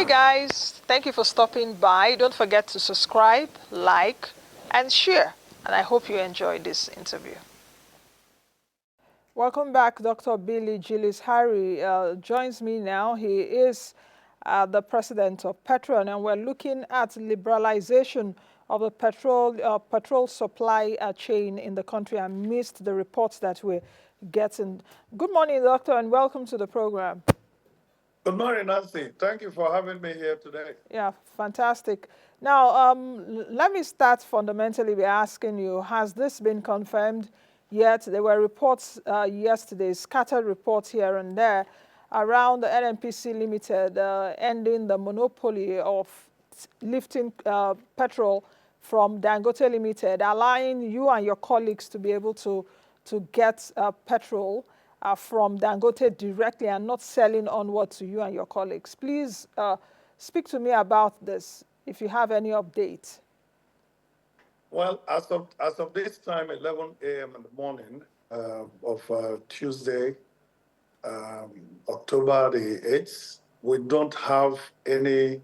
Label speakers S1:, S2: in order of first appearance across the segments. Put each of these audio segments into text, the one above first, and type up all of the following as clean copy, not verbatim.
S1: Hey guys, thank you for stopping by. Don't forget to subscribe, like, and share. And I hope you enjoyed this interview. Welcome back. Dr. Billy Gillis-Harry joins me now. He is the president of PETROAN, and we're looking at liberalization of the petrol supply chain in the country amidst the reports that we're getting. Good morning, doctor, and welcome to the program.
S2: Good morning, Nancy. Thank you for having me here today.
S1: Yeah, fantastic. Now, let me start fundamentally by asking you, has this been confirmed yet? There were reports yesterday, scattered reports here and there, around the NNPC Limited ending the monopoly of lifting petrol from Dangote Limited, allowing you and your colleagues to be able to get petrol from Dangote directly and not selling onward to you and your colleagues. Please speak to me about this, if you have any update.
S2: Well, as of this time, 11 a.m. in the morning of Tuesday, October the 8th, we don't have any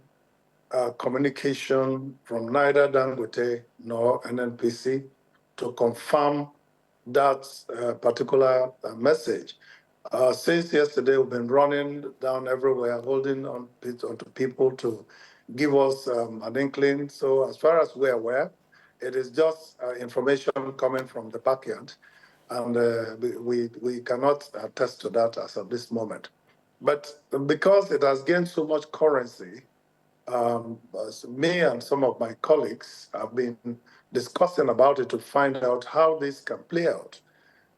S2: communication from neither Dangote nor NNPC to confirm that particular message. Since yesterday, we've been running down everywhere, holding on to people to give us an inkling. So as far as we're aware, it is just information coming from the backyard, and we cannot attest to that as of this moment. But because it has gained so much currency, me and some of my colleagues have been discussing about it to find out how this can play out.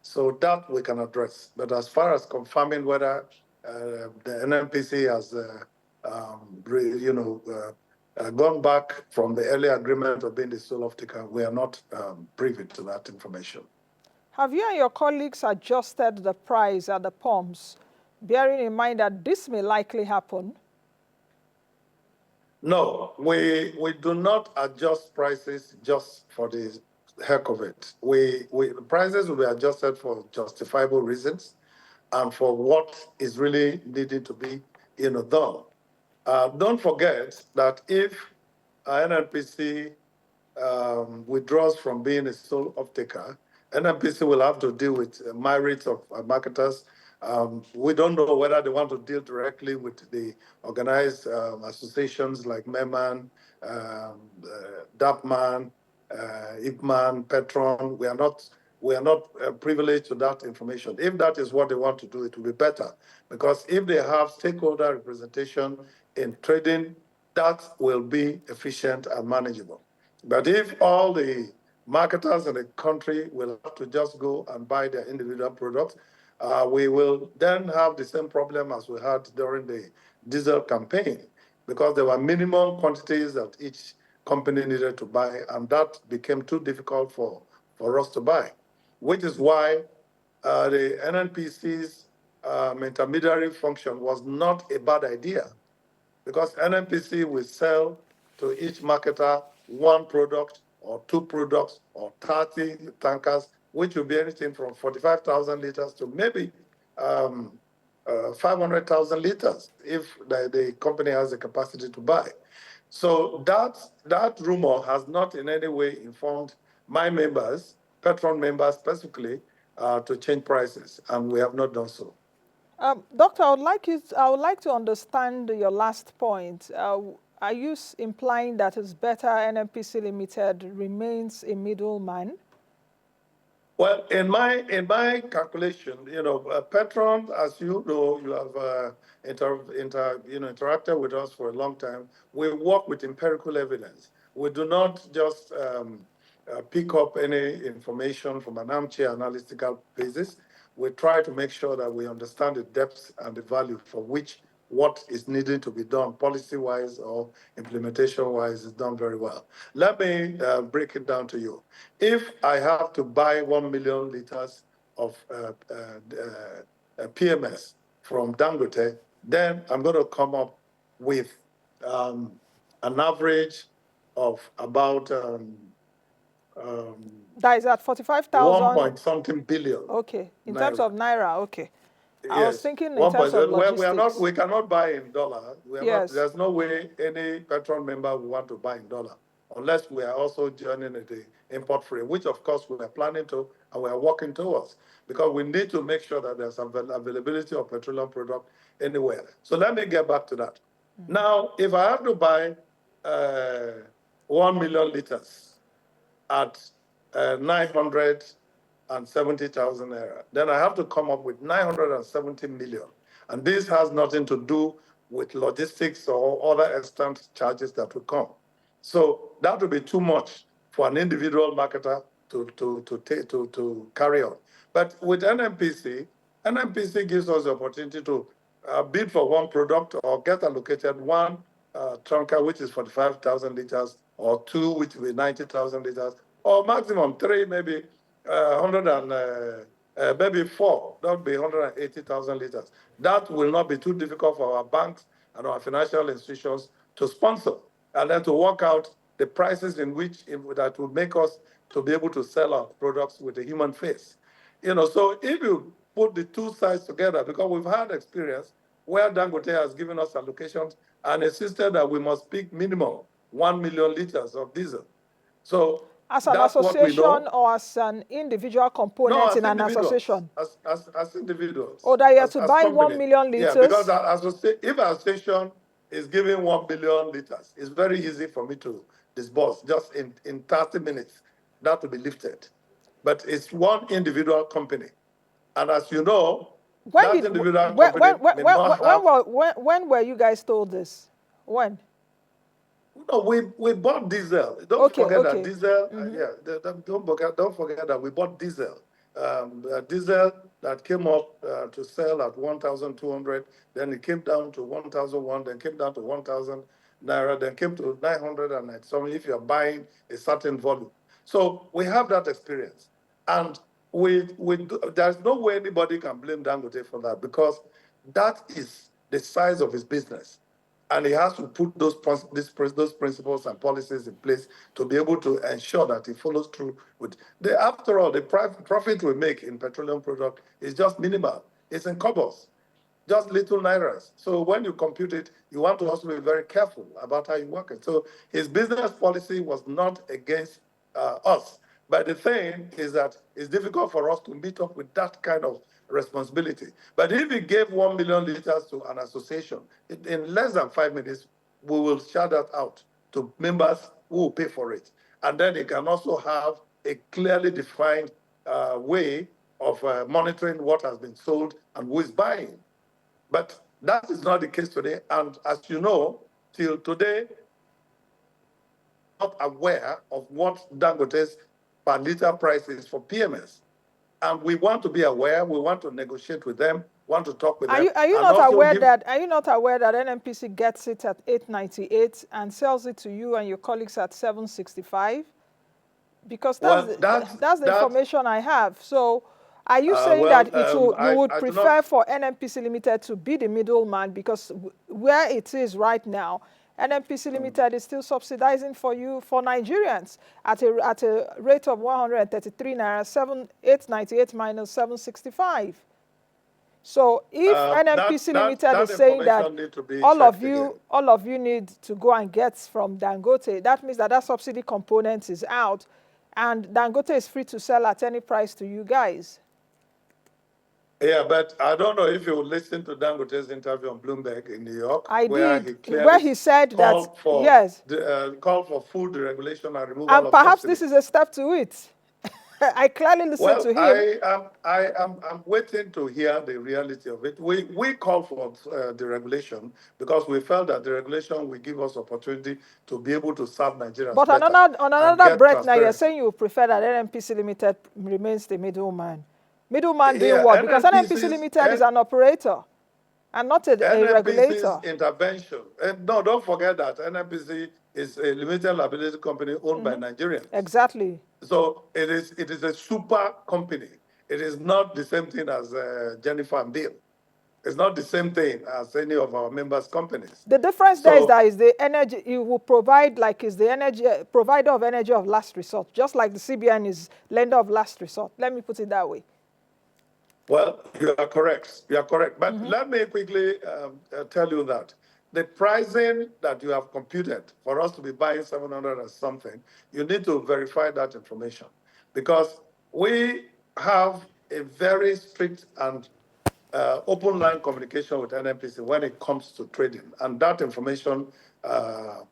S2: So that we can address. But as far as confirming whether the NNPC has, gone back from the earlier agreement of being the sole off-taker, we are not privy to that information.
S1: Have you and your colleagues adjusted the price at the pumps, bearing in mind that this may likely happen?
S2: No, we do not adjust prices just for the heck of it. Prices will be adjusted for justifiable reasons and for what is really needed to be done. Don't forget that if NNPC withdraws from being a sole off-taker, NNPC will have to deal with myriad of marketers. We don't know whether they want to deal directly with the organized associations like Middleman, DAPMAN, IPMAN, Petrol. We are not privileged to that information. If that is what they want to do, it will be better. Because if they have stakeholder representation in trading, that will be efficient and manageable. But if all the marketers in the country will have to just go and buy their individual products, we will then have the same problem as we had during the diesel campaign, because there were minimum quantities that each company needed to buy, and that became too difficult for us to buy, which is why the NNPC's intermediary function was not a bad idea, because NNPC will sell to each marketer one product or two products or 30 tankers, which will be anything from 45,000 liters to maybe 500,000 liters if the company has the capacity to buy. So that rumor has not in any way informed my members, Petron members specifically, to change prices, and we have not done so.
S1: Doctor, I would like to understand your last point. Are you implying that it's better NNPC Limited remains a middleman?
S2: Well, in my calculation, Petron, as you know, you have interacted with us for a long time. We work with empirical evidence. We do not just pick up any information from an armchair analytical basis. We try to make sure that we understand the depth and the value for which what is needed to be done policy-wise or implementation-wise is done very well. Let me break it down to you. If I have to buy 1 million liters of PMS from Dangote, then I'm going to come up with an average of about
S1: that is at 45,000.
S2: 1 point something billion.
S1: Okay, in terms of naira, okay. I was
S2: Yes,
S1: thinking in
S2: one point.
S1: terms of
S2: Well, we are not.
S1: logistics.
S2: We cannot buy in dollar. We are not.
S1: Yes.
S2: There's no way any Petron member will want to buy in dollar unless we are also joining the import free, which of course we are planning to and we are working towards because we need to make sure that there's availability of petroleum product anywhere. So let me get back to that. Now, if I have to buy 1 million liters at 970,000 naira, then I have to come up with 970 million. And this has nothing to do with logistics or other extant charges that will come. So that would be too much for an individual marketer to carry on. But with NNPC, NNPC gives us the opportunity to bid for one product or get allocated one tanker, which is 45,000 liters, or two, which will be 90,000 liters, or maximum three, maybe 100 and maybe four, that would be 180,000 liters. That will not be too difficult for our banks and our financial institutions to sponsor, and then to work out the prices in which that would make us to be able to sell our products with a human face. You know, so if you put the two sides together, because we've had experience where Dangote has given us allocations and insisted that we must pick minimum 1 million liters of diesel. So
S1: As an
S2: that's what we
S1: association
S2: know.
S1: or as an individual
S2: No,
S1: component
S2: as
S1: in an
S2: individuals,
S1: association?
S2: as individuals,
S1: Or that you have to
S2: as
S1: buy 1
S2: companies.
S1: million
S2: Yeah, because
S1: liters?
S2: if an association is giving 1 billion liters, it's very easy for me to disburse just in 30 minutes. That will be lifted. But it's one individual company. And as you know,
S1: When
S2: that
S1: did
S2: individual company may not have.
S1: when were you guys told this? When?
S2: No, we bought diesel. Don't
S1: Okay,
S2: forget that
S1: okay.
S2: diesel. Don't forget that we bought diesel. Diesel that came up to sell at 1,200, then it came down to 1,001, then came down to 1,000 naira, then came to 900 and something if you're buying a certain volume. So we have that experience, and there's no way anybody can blame Dangote for that because that is the size of his business. And he has to put those principles and policies in place to be able to ensure that he follows through with. After all, the profit we make in petroleum product is just minimal. It's in cobbles, just little nairas. So when you compute it, you want to also be very careful about how you work it. So his business policy was not against us. But the thing is that it's difficult for us to meet up with that kind of responsibility. But if we gave 1 million liters to an association, in less than 5 minutes, we will shout that out to members who will pay for it. And then it can also have a clearly defined way of monitoring what has been sold and who is buying. But that is not the case today. And as you know, till today, not aware of what Dangote's per liter price is for PMS. And we want to be aware, we want to negotiate with them, want to talk with them.
S1: Are you
S2: and
S1: not
S2: also
S1: aware
S2: give,
S1: that NNPC gets it at 898 and sells it to you and your colleagues at 765? Because that's the information I have. So are you saying that you would prefer for NNPC Limited to be the middleman because where it is right now, NNPC Limited is still subsidizing for you, for Nigerians, at a rate of 133 naira, 898 minus 765. So if NNPC Limited is saying that all of you need to go and get from Dangote, that means that subsidy component is out, and Dangote is free to sell at any price to you guys.
S2: Yeah, but I don't know if you listened to Dangote's interview on Bloomberg in New York.
S1: I did, where he said that, yes.
S2: Called for food deregulation and removal
S1: and
S2: of
S1: perhaps
S2: subsidies.
S1: This is a step to it. I clearly listened to him.
S2: I'm waiting to hear the reality of it. We call for deregulation because we felt that the regulation will give us opportunity to be able to serve Nigerians
S1: But
S2: better.
S1: on another breath now, you're saying you prefer that NNPC Limited remains the middleman. Middleman doing what? Because NNPC Limited is an operator and not a regulator.
S2: Intervention. No, don't forget that NNPC is a limited liability company owned by Nigerians.
S1: Exactly.
S2: So it is a super company. It is not the same thing as Jennifer and Bill. It's not the same thing as any of our members' companies.
S1: The difference there is that is the energy you will provide, like is the energy provider of energy of last resort, just like the CBN is lender of last resort. Let me put it that way.
S2: Well, you are correct. You are correct. But let me quickly tell you that the pricing that you have computed for us to be buying 700 and something, you need to verify that information because we have a very strict and open line communication with NNPC when it comes to trading, and that information, uh,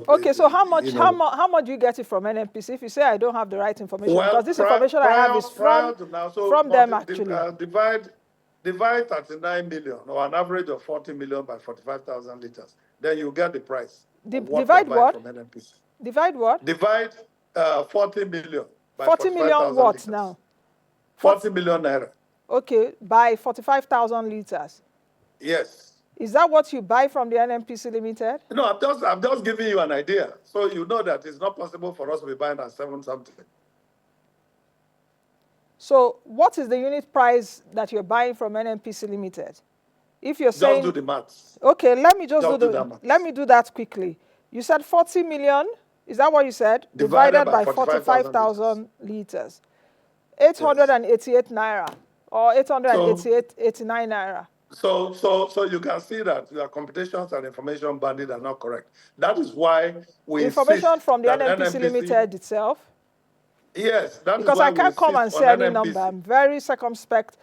S1: Okay, so how much do you get it from NNPC if you say I don't have the right information?
S2: well,
S1: because this information I have is
S2: prior to now, so
S1: from them actually.
S2: divide 39 million or an average of 40 million by 45,000 liters. Then you get the price.
S1: Divide what?
S2: From NNPC.
S1: Divide what?
S2: Divide 40 million by
S1: 40 million what
S2: liters.
S1: now?
S2: 40 million naira.
S1: Okay, by 45,000 liters.
S2: Yes.
S1: Is that what you buy from the NNPC Limited?
S2: No, I'm just giving you an idea. So you know that it's not possible for us to be buying at 7 something.
S1: So what is the unit price that you're buying from NNPC Limited? If you're saying...
S2: Just do the maths.
S1: Okay, let me let me do that quickly. You said 40 million, is that what you said? Divided by 45,000 liters. 888 naira or 889 naira.
S2: So you can see that your computations and information banded are not correct. That is why we
S1: information from the NNPC Limited itself.
S2: Yes, that
S1: because
S2: is why
S1: I can't come and say any
S2: NNPC.
S1: number. I'm very circumspect,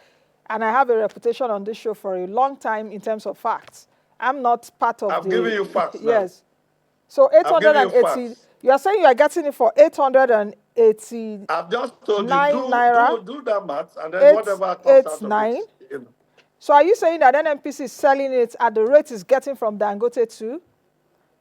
S1: and I have a reputation on this show for a long time in terms of facts. I'm not part of
S2: I've given you facts.
S1: Yes. So 880. You are saying you are getting it for 880.
S2: I've just told you
S1: naira.
S2: Do that math, and then whatever comes out of it. You know.
S1: So are you saying that NNPC is selling it at the rate it's getting from Dangote too?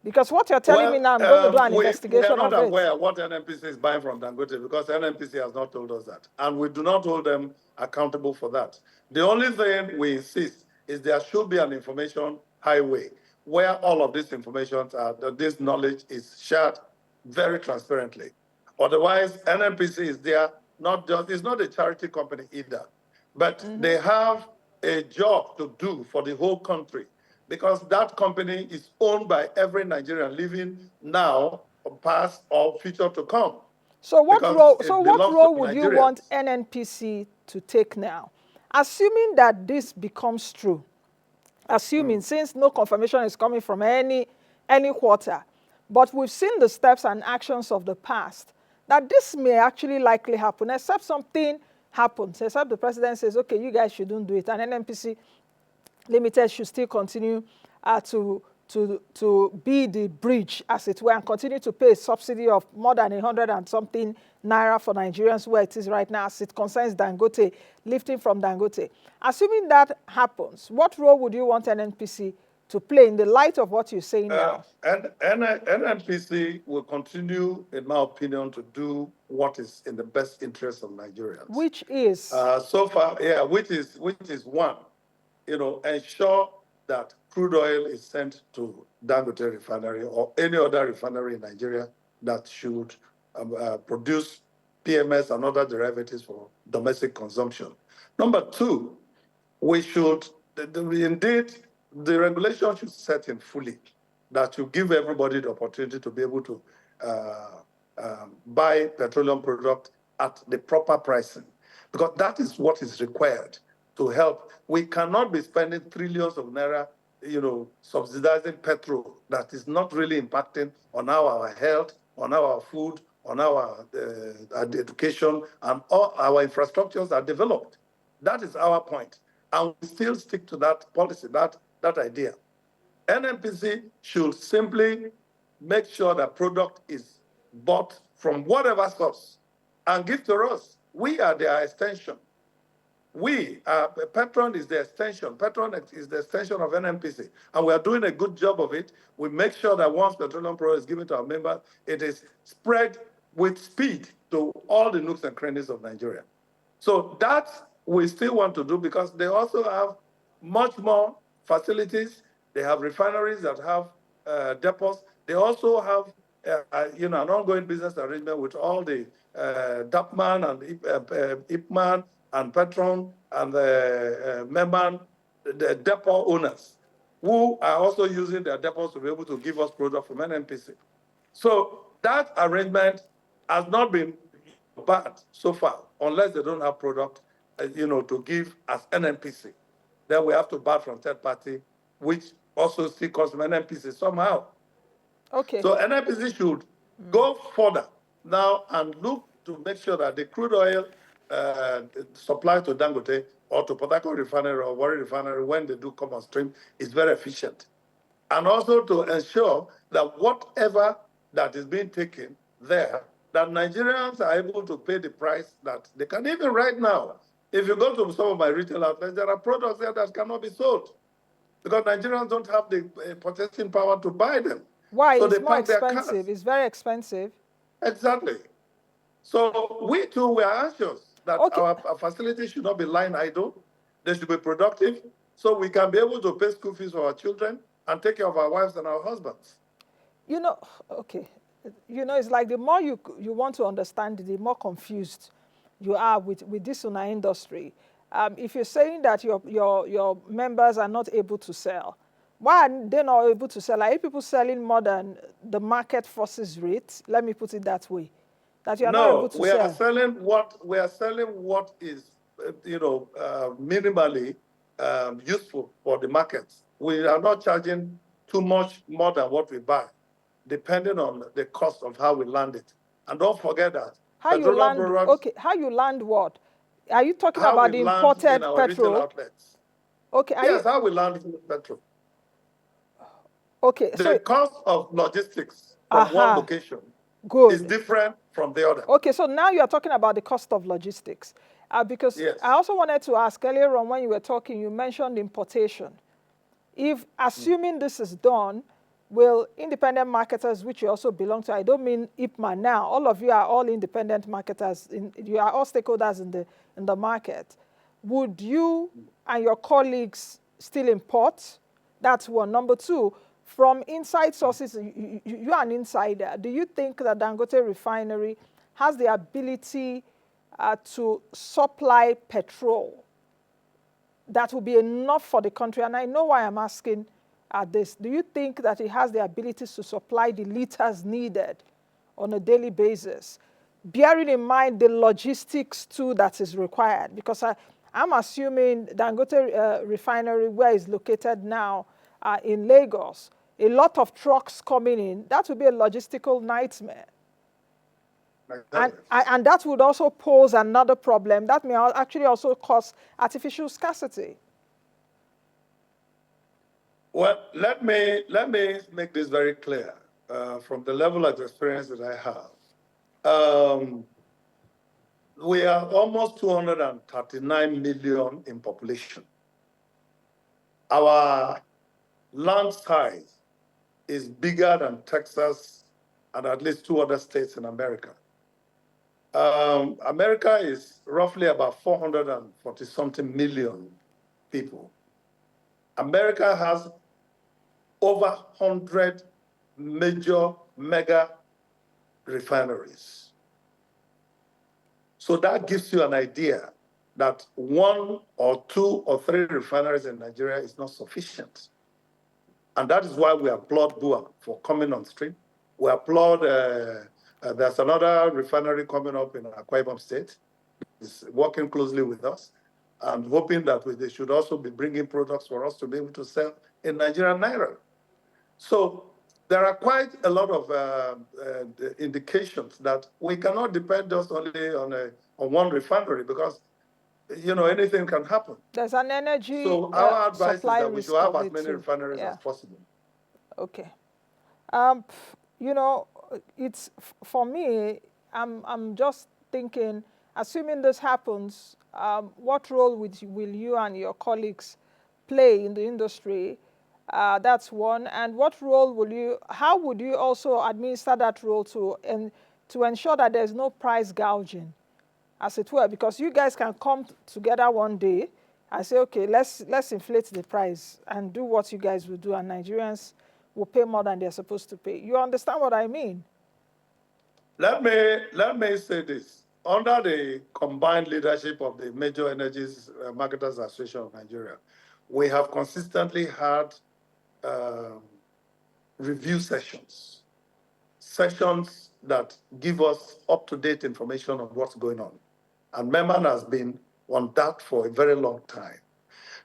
S1: Because what you're telling me now, I'm going to do an investigation of it.
S2: We are not aware what NNPC is buying from Dangote because NNPC has not told us that. And we do not hold them accountable for that. The only thing we insist is there should be an information highway where all of this information, this knowledge is shared very transparently. Otherwise, NNPC is there, it's not a charity company either, but they have a job to do for the whole country because that company is owned by every Nigerian living now, or past, or future to come.
S1: So what role would you want NNPC to take now? Assuming that this becomes true, since no confirmation is coming from any quarter, but we've seen the steps and actions of the past, that this may actually likely happen, except something happens, except the president says, okay, you guys shouldn't do it, and NNPC Limited should still continue to be the bridge, as it were, and continue to pay a subsidy of more than 100 and something naira for Nigerians where it is right now, as it concerns Dangote, lifting from Dangote. Assuming that happens, what role would you want NNPC to play in the light of what you're saying now?
S2: And NNPC will continue, in my opinion, to do what is in the best interest of Nigerians.
S1: Which is?
S2: So far, yeah, which is one, ensure that crude oil is sent to Dangote refinery or any other refinery in Nigeria that should produce PMS and other derivatives for domestic consumption. Number two, we should, indeed, the regulation should set in fully that you give everybody the opportunity to be able to buy petroleum product at the proper pricing, because that is what is required to help. We cannot be spending trillions of naira, subsidizing petrol that is not really impacting on our health, on our food, on our education, and all our infrastructures are developed. That is our point. And we still stick to that policy, that idea. NNPC should simply make sure that product is bought from whatever source and give to us. We are their extension. Petron is the extension. Petron is the extension of NNPC, and we are doing a good job of it. We make sure that once petroleum product is given to our members, it is spread with speed to all the nooks and crannies of Nigeria. So that we still want to do because they also have much more facilities. They have refineries that have depots. They also have an ongoing business arrangement with all the DAPMAN and IPMAN and Petron and the Middleman, the depot owners, who are also using their depots to be able to give us product from NNPC. So that arrangement has not been bad so far, unless they don't have product, to give as NNPC. Then we have to buy from third party, which also still costs NNPC somehow.
S1: Okay.
S2: So NNPC should go further now and look to make sure that the crude oil supply to Dangote or to Port Harcourt refinery or Warri refinery, when they do come on stream, is very efficient. And also to ensure that whatever that is being taken there, that Nigerians are able to pay the price that they can. Even right now, if you go to some of my retail outlets, there are products there that cannot be sold because Nigerians don't have the purchasing power to buy them.
S1: Why?
S2: So
S1: It's
S2: they
S1: more
S2: park their cars.
S1: expensive. It's very expensive.
S2: Exactly. So we too were anxious that our facilities should not be lying idle. They should be productive so we can be able to pay school fees for our children and take care of our wives and our husbands.
S1: Okay. It's like the more you want to understand, the more confused you are with this in our industry. If you're saying that your members are not able to sell, why are they not able to sell? Are you people selling more than the market forces rate? Let me put it that way. That you are not able to sell.
S2: No, we are selling what is, minimally useful for the markets. We are not charging too much more than what we buy, depending on the cost of how we land it. And don't forget that.
S1: How you land? Okay, how you land what? Are you talking about the imported
S2: in our
S1: petrol?
S2: Retail outlets.
S1: Okay.
S2: Yes, how we land petrol.
S1: Okay.
S2: The cost of logistics from one location is different from the other.
S1: Okay, so now you are talking about the cost of logistics. Because yes. I also wanted to ask earlier on when you were talking, you mentioned importation. If, assuming this is done, will independent marketers, which you also belong to, I don't mean IPMA now, all of you are all independent marketers, you are all stakeholders in the market. Would you and your colleagues still import? That's one. Number two, from inside sources, you are an insider. Do you think that Dangote Refinery has the ability to supply petrol that will be enough for the country? And I know why I'm asking this. Do you think that it has the ability to supply the liters needed on a daily basis, bearing in mind the logistics too that is required? Because I'm assuming Dangote Refinery, where it's located now in Lagos, a lot of trucks coming in, that would be a logistical nightmare. And that would also pose another problem. That may actually also cause artificial scarcity.
S2: Well, let me make this very clear from the level of experience that I have. We are almost 239 million in population. Our land size is bigger than Texas and at least 2 other states in America. America is roughly about 440-something million people. America has over 100 major mega refineries. So that gives you an idea that 1 or 2 or 3 refineries in Nigeria is not sufficient. And that is why we applaud BUA for coming on stream. We applaud, there's another refinery coming up in Akwa Ibom State. It's working closely with us and hoping that they should also be bringing products for us to be able to sell in Nigerian Naira. So there are quite a lot of indications that we cannot depend just only on one refinery because, anything can happen.
S1: There's an energy
S2: So our advice is that we should have as many
S1: too.
S2: refineries as possible.
S1: Okay. It's for me, I'm just thinking, assuming this happens, what role will you and your colleagues play in the industry? That's one. And what role how would you also administer that role to ensure that there's no price gouging, as it were? Because you guys can come together one day and say, okay, let's inflate the price and do what you guys will do, and Nigerians will pay more than they're supposed to pay. You understand what I mean?
S2: Let me say this. Under the combined leadership of the Major Energies Marketers Association of Nigeria, we have consistently had review sessions that give us up-to-date information on what's going on. And Middleman has been on that for a very long time.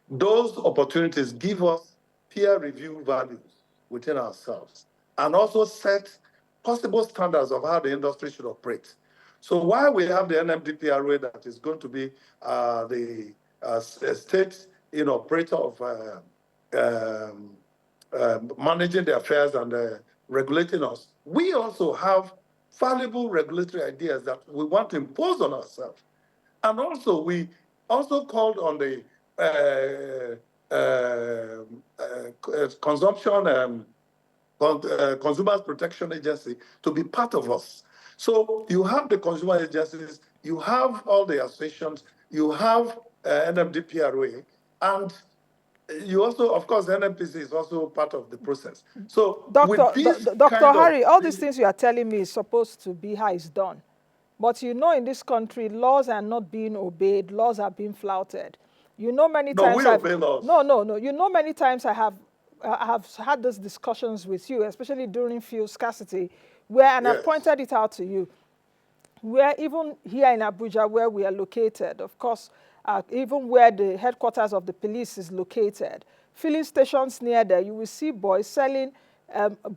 S2: Those opportunities give us peer review values within ourselves and also set possible standards of how the industry should operate. So while we have the NMDPRA that is going to be the state operator of managing the affairs and regulating us, we also have valuable regulatory ideas that we want to impose on ourselves. And also, we also called on the Consumers Protection Agency to be part of us. So you have the consumer agencies, you have all the associations, you have NMDPRA, and you also, of course, NNPC is also part of the process. So
S1: Dr. Harry, all these things you are telling me is supposed to be how it's done. But you know, in this country, laws are not being obeyed. Laws are being flouted. You know, many times.
S2: No, we obey laws.
S1: No. You know, many times I have had these discussions with you, especially during fuel scarcity, where, and yes, I've pointed it out to you, where even here in Abuja, where we are located, of course, even where the headquarters of the police is located, filling stations near there, you will see boys selling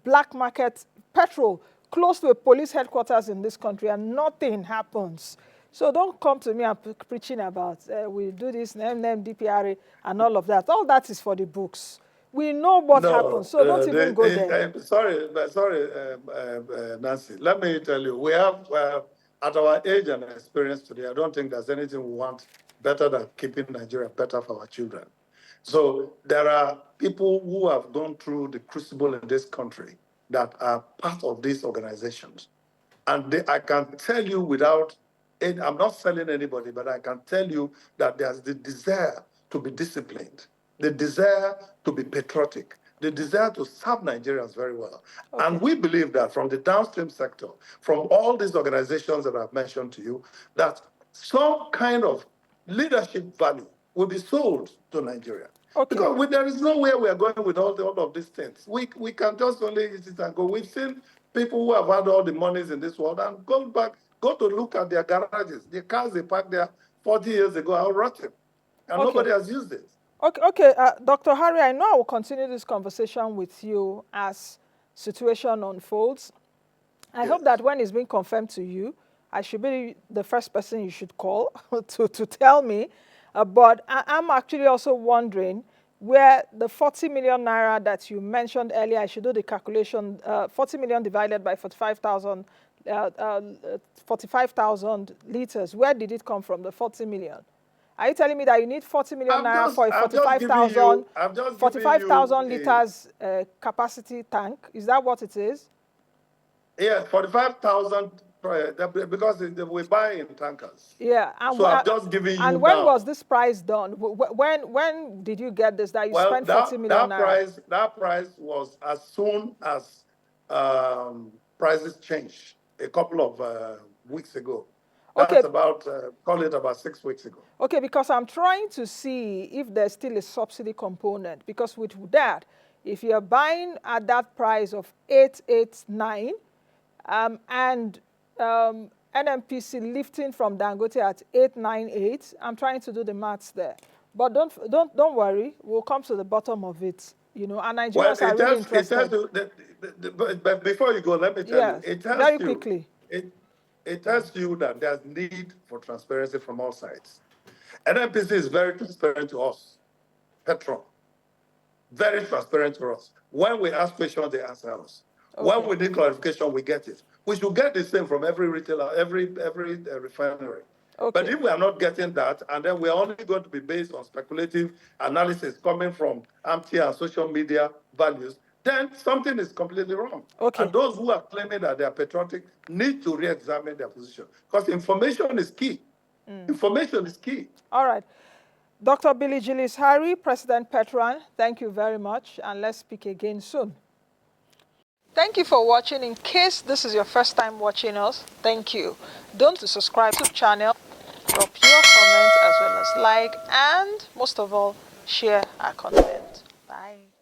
S1: black market petrol close to a police headquarters in this country, and nothing happens. So don't come to me and preaching about we do this, NMDPRA, and all of that. All that is for the books. We know what happens, so don't even go there.
S2: Sorry, Nancy. Let me tell you, we have, at our age and experience today, I don't think there's anything we want better than keeping Nigeria better for our children. So there are people who have gone through the crucible in this country that are part of these organizations. And I can tell you without, I'm not selling anybody, but I can tell you that there's the desire to be disciplined, the desire to be patriotic, the desire to serve Nigerians very well. Okay. And we believe that from the downstream sector, from all these organizations that I've mentioned to you, that some kind of leadership value will be sold to Nigeria. Okay. Because there is no way we are going with all of these things. We can just only sit and go. We've seen people who have had all the monies in this world and go to look at their garages. The cars they parked there 40 years ago are rotten, and okay, nobody has used it.
S1: Okay, Dr. Harry, I know I will continue this conversation with you as situation unfolds. I hope that when it's been confirmed to you, I should be the first person you should call to tell me. But I'm actually also wondering where the 40 million naira that you mentioned earlier, I should do the calculation, 40 million divided by 45,000 liters. Where did it come from, the 40 million? Are you telling me that you need 40 million naira for a 45,000 liters capacity tank? Is that what it is?
S2: Yes, 45,000. Because we buy in tankers.
S1: Yeah.
S2: And so I'm just giving you.
S1: And when was this price done? When did you get this? That you spent 40 million naira?
S2: That price was as soon as prices changed a couple of weeks ago. That's okay. About, call it about 6 weeks ago.
S1: Okay, because I'm trying to see if there's still a subsidy component. Because with that, if you're buying at that price of 889, and NNPC lifting from Dangote at 898. I'm trying to do the maths there, but don't worry. We'll come to the bottom of it. You know, and Nigerians are really interested.
S2: But before you go, let me tell you. It tells
S1: very quickly.
S2: It tells you that there's need for transparency from all sides. NNPC is very transparent to us. Petrol, very transparent to us. When we ask questions, they answer us. Okay. When we need clarification, we get it. We should get the same from every retailer, every refinery. Okay. But if we are not getting that, and then we are only going to be based on speculative analysis coming from empty and social media values, then something is completely wrong. Okay. And those who are claiming that they are patriotic need to re-examine their position, because information is key. Information is key.
S1: All right. Dr. Billy Gillis-Harry, President PETROAN, thank you very much, and let's speak again soon. Thank you for watching. In case this is your first time watching us, thank you. Don't subscribe to the channel, drop your comments as well as like, and most of all, share our content. Bye.